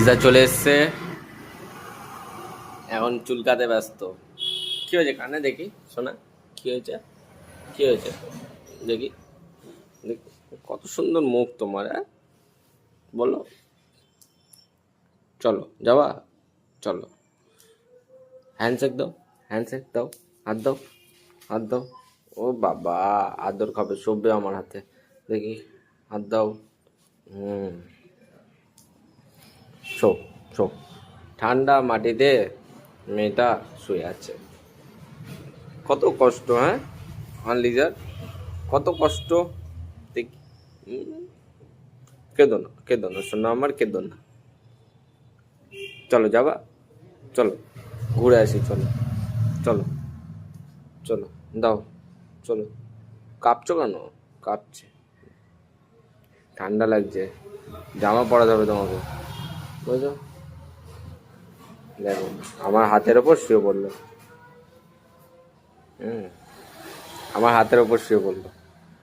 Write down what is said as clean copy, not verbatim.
লিজা চলে এসছে, এখন চুলকাতে ব্যস্ত। কি হয়েছে কানে দেখি শোনা, কি হয়েছে, কি হয়েছে দেখি, দেখি কত সুন্দর মুখ তোমার, হ্যাঁ বলো। চলো যাবা, চলো হ্যান্ডশেক দাও, হ্যান্ডশেক দাও, হাত দাও, হাত দাও। ও বাবা, আদর খাবে, শোবে আমার হাতে, দেখি হাত দাও। হুম, শো, শো। ঠান্ডা মাটিতে মেয়েটা শুয়ে আছে, কত কষ্ট, হ্যাঁ আমার লিজার, কত কষ্ট। দেখি, কেঁদো না, কেঁদো না শোনো আমার, কেঁদো না। চলো যাবা, চলো ঘুরে আসি, চলো, চলো, চলো দাও, চলো। কাঁপছো কেন? কাঁপছে, ঠান্ডা লাগছে, জামা পরা যাবে তোমাকে, বুঝছো? দেখো আমার হাতের ওপর শুয়ে পড়লো, হুম, আমার হাতের ওপর শুয়ে পড়লো।